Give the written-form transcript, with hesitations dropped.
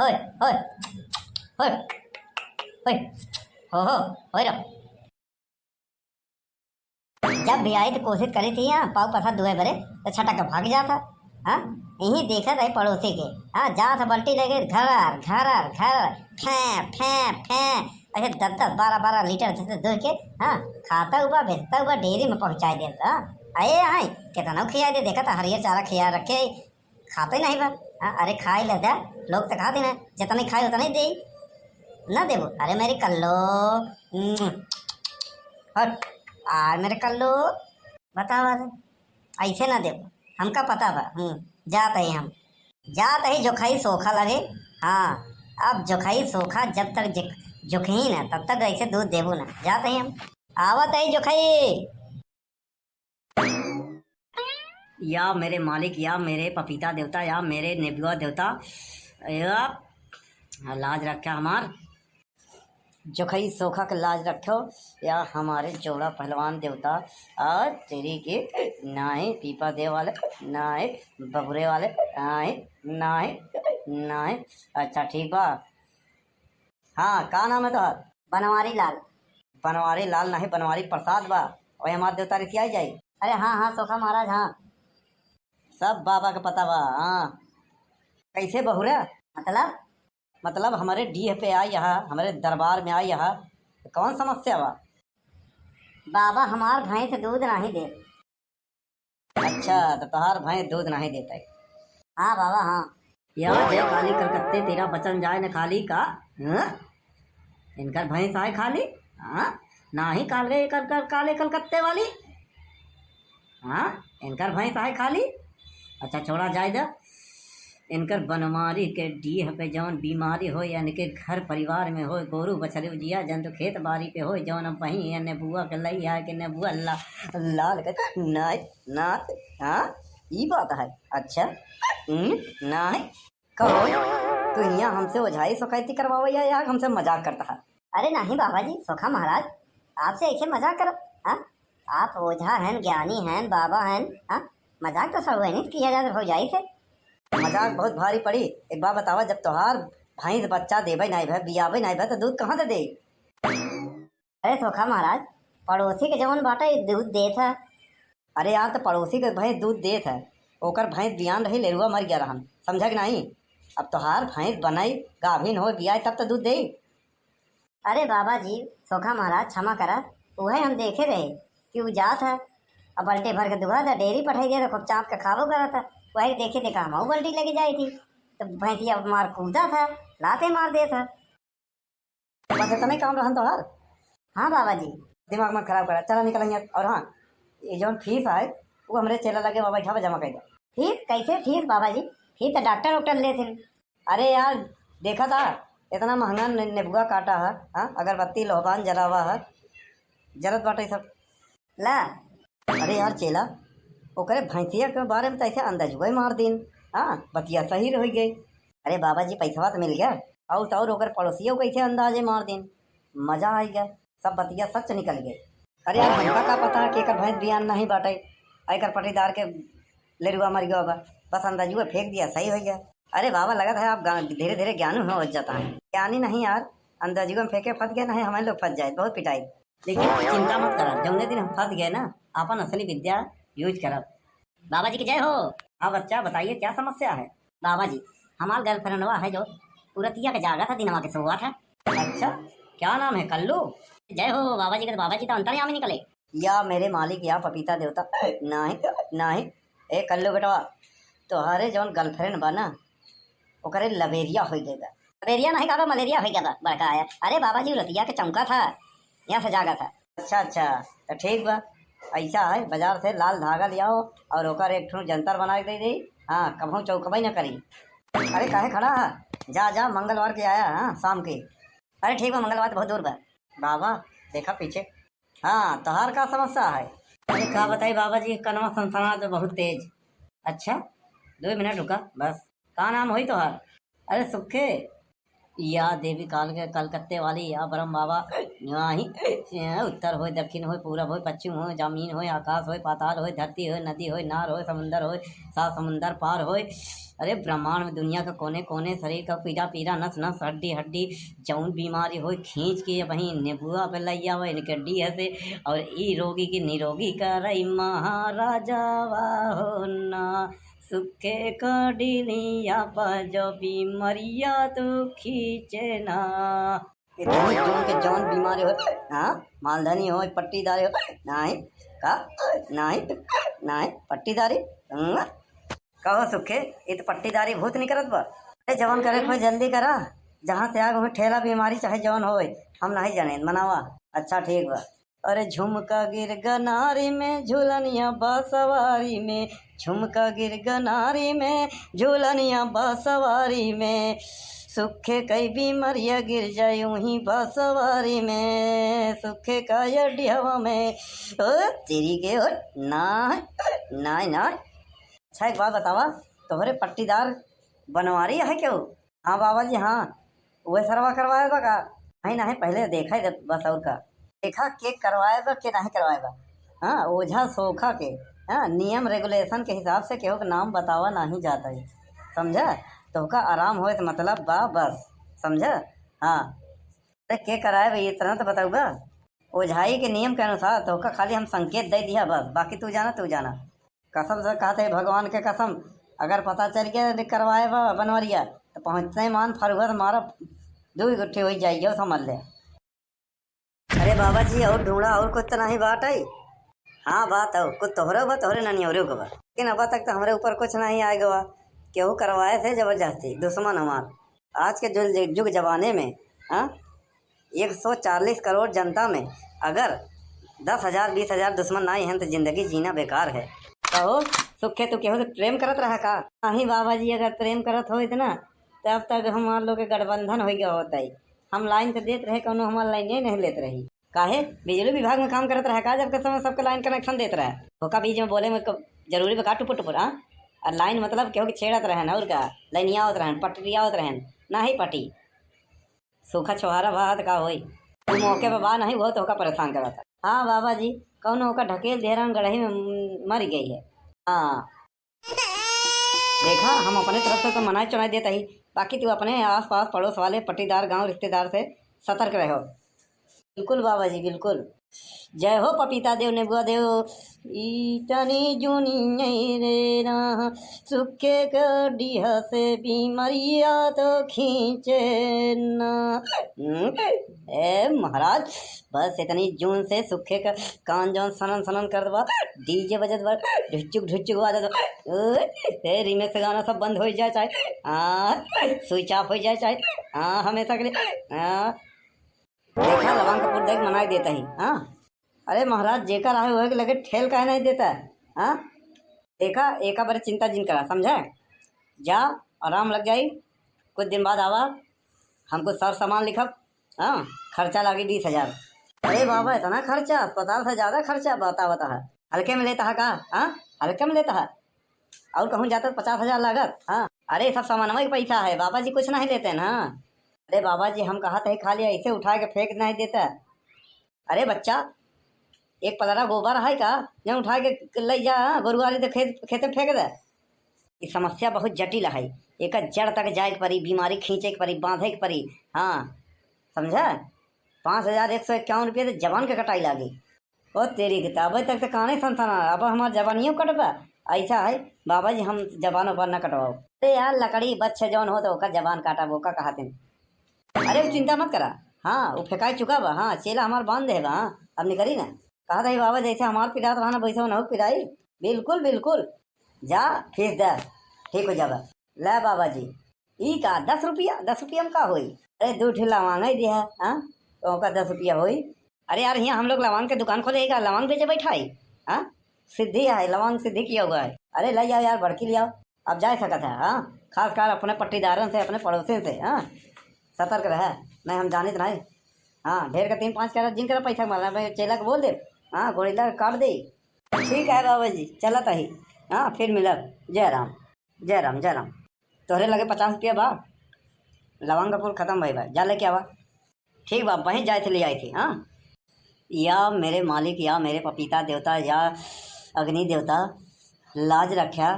होय होय होय होय हो होय रो। जब भी आई तो कोशिश करी थी यहाँ पाव पसा दुए भरे तो छटक के भाग जाता। हाँ, यही देखा था पड़ोसी के। हाँ, जा था बल्टी लेके घर घर घर फे फे फे ऐसे 10-10 12-12 लीटर से दूध के। हाँ, खाता हुआ भेजता हुआ डेयरी में पहुंचा देता। आए आए कितना खिया दे, देखा था हरियर चारा खिया रखे खाते नहीं बा। हाँ, अरे खाई ले जा, लोग तो खाते ना, जितनी खाए उतना ही दे ना देबो। अरे मेरी कल्लो हट आ मेरे कल्लू बताओ ऐसे ना देखो, हमका पता बा। जात है हम, जात है जोखाई सोखा लगे। हाँ, अब जोखाई सोखा जब तक जोखही ना तब तक ऐसे दूध देबू ना। जात है हम, आवत है जोखाई। या मेरे मालिक, या मेरे पपीता देवता, या मेरे नेबुआ देवता, या लाज रखा हमार जोखई सोखा के लाज रखो। या हमारे जोड़ा पहलवान देवता आज तेरी के नाहे पीपा दे वाले, नाहे बबुरे वाले, नाहे नाहे नाहे। अच्छा ठीक बा। हाँ, का नाम है तोहर? बनवारी लाल। बनवारी लाल नहीं, बनवारी प्रसाद बा। वही हमारे देवता रिसिया जाई। अरे हाँ हाँ सोखा महाराज, हाँ सब बाबा का पता बा। हाँ, कैसे बहुरा? मतलब हमारे डीह पे आई यहाँ, हमारे दरबार में आई यहाँ, तो कौन समस्या बा? बाबा हमार भैंस दूध नहीं दे। अच्छा, तो तोहार भैंस दूध नहीं देता है? हाँ बाबा हाँ। या जय काली कलकत्ते तेरा बचन जाए न खाली का। हाँ? इनकर भैंस आए खाली। हाँ, ना ही काले काले कलकत्ते वाली। हाँ, इनकर भैंस आए खाली। अच्छा छोड़ा जाए दा। इनकर बनमारी के डीह पे जौन बीमारी हो, यानी के घर परिवार में हो, गोरू बछरू जिया जंतु खेत बाड़ी पे हो, जौन वहीं है नेबुआ के लई आए के नेबुआ लाल के नाच नाच। हाँ, ये बात है। अच्छा नहीं कहो तो यहाँ हमसे ओझाई सोखाइती करवाओ या हमसे मजाक करता है? अरे नहीं बाबा जी, सोखा महाराज आपसे ऐसे मजाक करो। हाँ, आप ओझा हैं, ज्ञानी हैं, बाबा हैं। हाँ, मजाक तो सर्वजनिक किया जाता भौजाई से। मजाक बहुत भारी पड़ी। एक बात बतावा, जब तोहार भैंस बच्चा देवे नहीं भै, बियावे नहीं भै, तो दूध कहाँ से दे? अरे सोखा महाराज, पड़ोसी के जवन बाटा दूध देत है। अरे यार, तो पड़ोसी के भैंस दूध देत है, ओकर भैंस बियान रही लेरुआ मर गया रहन, समझा कि नहीं? अब तोहार भैंस बनाई गाभिन हो बियाए तब तो दूध दे। अरे बाबा जी सोखा महाराज क्षमा करा, वह हम देखे रहे कि वो जात है। अब बल्टे भर के दुआ था, डेयरी पठाई दिया था, खूब चाँप के खावो करा था। वही देखे देखा हम बल्टी लगी जाई थी, तो भैंसिया मार कूदा था, लाते मार दे था। बस इतना ही काम रहन तोहार? हाँ बाबा जी। दिमाग मत खराब करा, चला निकल यहाँ। और हाँ, ये जो फीस है वो हमारे चेला लगे बाबा बैठा जमा कर दो। फीस कैसे? फीस बाबा जी, फीस तो डॉक्टर वॉक्टर ले थे। अरे यार देखा था, इतना महंगा नेबुआ काटा है। हाँ, अगरबत्ती लोहबान जलावा है, जरूरत बाटे सब ला। अरे यार चेला, ओकरे भैंसिया के बारे में तो ऐसे अंदाज हुआ मार दिन। हाँ, बतिया सही रह गई। अरे बाबा जी पैसा तो मिल गया, और तो और ओकर पड़ोसियों को कैसे अंदाजे मार दिन, मजा आ गया, सब बतिया सच निकल गई। अरे यार हमका का पता कि एकर भैंस बियान नहीं बाटे, एकर पटीदार के लेरुआ मर गया होगा, बस अंदाजुआ फेंक दिया, सही हो गया। अरे बाबा लगा था आप धीरे धीरे ज्ञानी हो जाता है। ज्ञानी नहीं यार, अंदाजुआ में फेंके फंस गए, नहीं हमारे लोग फंस जाए, बहुत पिटाई। लेकिन चिंता मत करा, जौने दिन हम फंस गए ना, अपन असली विद्या यूज करब। बाबा जी की जय हो। हाँ बच्चा बताइए क्या समस्या है? बाबा जी हमारा गर्लफ्रेंडवा है जो पुरतिया के जागा था, दिनवा के सोआ था। अच्छा, क्या नाम है? कल्लू। जय हो बाबा जी के। बाबा जी तो अंतर्यामी निकले। या मेरे मालिक, या पपीता देवता, नहीं नहीं। ए कल्लू बेटवा, तोहरे जौन गर्लफ्रेंड बा ना, ओकरे लवेरिया हो गया। लवेरिया नहीं कहा, मलेरिया हो गया था बड़का आया। अरे बाबा जी रतिया के चौका था, यहाँ से जागा था। अच्छा अच्छा, तो ठीक बा, ऐसा है बाजार से लाल धागा ले आओ और ओकर एक ठो जंतर बना के दे दी। हाँ, कभू चौकबई न करी। अरे काहे खड़ा है, जा जा, मंगलवार के आया। हाँ शाम के। अरे ठीक बा, मंगलवार तो बहुत दूर बा। बाबा देखा पीछे। हाँ, तोहार का समस्या है? अरे का बताई बाबा जी, कनवा सनसना तो बहुत तेज। अच्छा 2 मिनट रुका बस। का नाम हुई तोहार? अरे सुखे। या देवी काल के कलकत्ते वाली, या ब्रह्म बाबा, यहाँ ही उत्तर हो, दक्षिण हो, पूरब हो, पश्चिम हो, जमीन हो, आकाश हो, पाताल हो, धरती हो, नदी हो, नार हो, समुंदर हो, 7 समुंदर पार हो, अरे ब्रह्मांड में दुनिया का कोने कोने शरीर का पीरा पीरा नस नस हड्डी हड्डी जौन बीमारी हो खींच के वहीं नेबुआ पे लैया हुआ इनके डी से और ई रोगी की निरोगी करई महाराजा वाहो ना सुखे कडिलिया पर जो बीमरिया तो खींचे ना इतनी जौन के जौन बीमारी हो हाँ मालधनी हो पट्टीदारी हो नहीं का नहीं नहीं पट्टीदारी कहो सुखे ये तो पट्टीदारी भूत नहीं करत बा। अरे जवान करे कोई जल्दी करा जहाँ से आग हमें ठेला बीमारी चाहे जवान हो हम नहीं जाने मनावा। अच्छा ठीक बा। अरे झुमका गिर गनारी में झूलनिया बासवारी में झुमका गिर गनारी में झूलनिया बासवारी में सुखे कई बीमारियाँ गिर जाए यूं ही बासवारी में सुखे का यडियावा में ओ तेरी के हो ना ना ना। अच्छा एक बात बतावा तोहरे पट्टीदार बनवारी है क्यों? हाँ बाबा जी हाँ वह सरवा करवाए बा का नहीं नहीं पहले देखा ही बस और का देखा के करवाए बा के नहीं करवाए बा। हाँ ओझा सोखा के हाँ नियम रेगुलेशन के हिसाब से केहू का नाम बतावा नहीं जाता है समझा। तो का आराम हो तो मतलब बा बस समझा। हाँ अरे के कराए भाई इतना तो बताऊँगा ओझाई के नियम के अनुसार तो का खाली हम संकेत दे दिया बस बाकी तू जाना कसम से कहते भगवान के कसम अगर पता चल गया करवाए बा बनवरिया तो पहुँचते ही मान फरुआ मारा दू गुट्ठी हो जाइए समझ ले। अरे बाबा जी और ढूंढा और कुछ तो नहीं बात आई? हाँ बात हो कुछ तोहरे बा तोहरे नहीं हो बा लेकिन अब तक तो हमारे ऊपर कुछ नहीं आएगा बा केहू करवाए थे जबरदस्ती दुश्मन हमार आज के जुग जमाने में। हाँ 140 करोड़ जनता में अगर 10,000 20,000 दुश्मन नहीं हैं तो जिंदगी जीना बेकार है। कहो सुखे तो केहू से प्रेम करत रहा का? नहीं बाबा जी अगर प्रेम करत हो इतना तब तक हमार लोग के गठबंधन हो गया होता है। हम लाइन तो देते रहे कौन हमार लाइने नहीं लेते रही काहे बिजली विभाग में काम करत रहा का जब के समय सबके लाइन कनेक्शन देते रहे होका बीच में बोले में जरूरी बका टुपुर हाँ और लाइन मतलब केहू के छेड़त रहन और का लाइनिया होत रहन पटरिया होत रहन ना ही पटी सूखा छोहारा बात का होई तू मौके पर बा नहीं बहुत होका परेशान करा था। हाँ बाबा जी कौन होका ढकेल देहरान गढ़ही में मर गई है। हाँ देखा हम अपने तरफ से तो मनाई चुनाई देता ही बाकी तू अपने आस पास पड़ोस वाले पट्टीदार गांव रिश्तेदार से सतर्क रहो। बिल्कुल बाबा जी बिल्कुल। जय हो पपीता देव नेबुआ देव ईटनी जूनी रे ना सुखे कडिया से बीमारिया तो खींचे ना। ए महाराज बस इतनी जून से सुखे का कान जौन सनन सनन कर दबा डीजे बजत बा ढुचुक बाजत रिमिक्स गाना सब बंद हो जाए चाहे स्विच ऑफ हो जाए चाहे हमेशा के लिए देखा लवंग कपूर देख मनाई देता ही। हाँ अरे महाराज जेकर आए हुए लगे ठेल काहे नहीं देता है। हाँ देखा एक बार चिंता जिन करा समझा जा आराम लग जाई कुछ दिन बाद आवा हमको सब सामान लिखब। हाँ खर्चा लगे 20,000। अरे बाबा इतना खर्चा अस्पताल से ज़्यादा खर्चा बता है हल्के में लेता है का? हाँ हल्के में लेता है और कहूँ जाता 50,000 लागत। हाँ अरे सब सामान में पैसा है बाबा जी कुछ नहीं लेते ना। अरे बाबा जी हम कहा था खाली ऐसे उठा के फेंक नहीं देता। अरे बच्चा एक पलड़ा गोबर है का जो उठा के ले जा गोरुआरी तो खेत में फेंक दे। ये समस्या बहुत जटिल है एक जड़ तक जाए के परी बीमारी खींचे के परी बांधे के परी। हाँ समझा 5,151 रुपये तो जवान के कटाई लागी और तेरी किताबें तक तो कहानी संसाना अब हमारे जवानियों कटवा ऐसा है बाबा जी हम जवानों पर न कटवाओ। अरे यार लकड़ी बच्चे जौन हो तो ओका जवान काटा वो का कहते। अरे चिंता मत करा हाँ वो फेंका चुका बा। हाँ चेला हमार बांध देगा। हाँ अब निकली ना कहा था बाबा जैसे हमार पिरात रहा ना वैसे न पिराई बिल्कुल बिल्कुल जा फीस दे ठीक हो जाएगा। ले बाबा जी ई का 10 रुपया में का होई? अरे 2 ठे लवांग ही दिया। हाँ तो का 10 रुपया होई। अरे यार यहाँ हम लोग लवांग के दुकान खोलेगा लवांग बेचे बैठा है। हाँ सिद्धि है लवांग सिद्धि किया हुआ है। अरे ले जाओ यार बड़की ले आओ अब जा सकता है। हाँ खासकर अपने पट्टीदारन से अपने पड़ोसी से। हाँ सतर्क रहे नहीं हम जाने तो नहीं। हाँ ढेर का 3-5 कैरेट जिन कर पैसा मारना मैं चेला को बोल दे। हाँ गोरिल्ला काट दे। ठीक है बाबा जी चलत ही। हाँ फिर मिलब। जय राम जय राम जय राम। तोहरे लगे 50 रुपया बा लवंग कपूर खत्म भाई जा लेके आवा। ठीक बा वहीं जाए थे ले आई थी। हाँ या मेरे मालिक या मेरे पपीता देवता या अग्नि देवता लाज रखा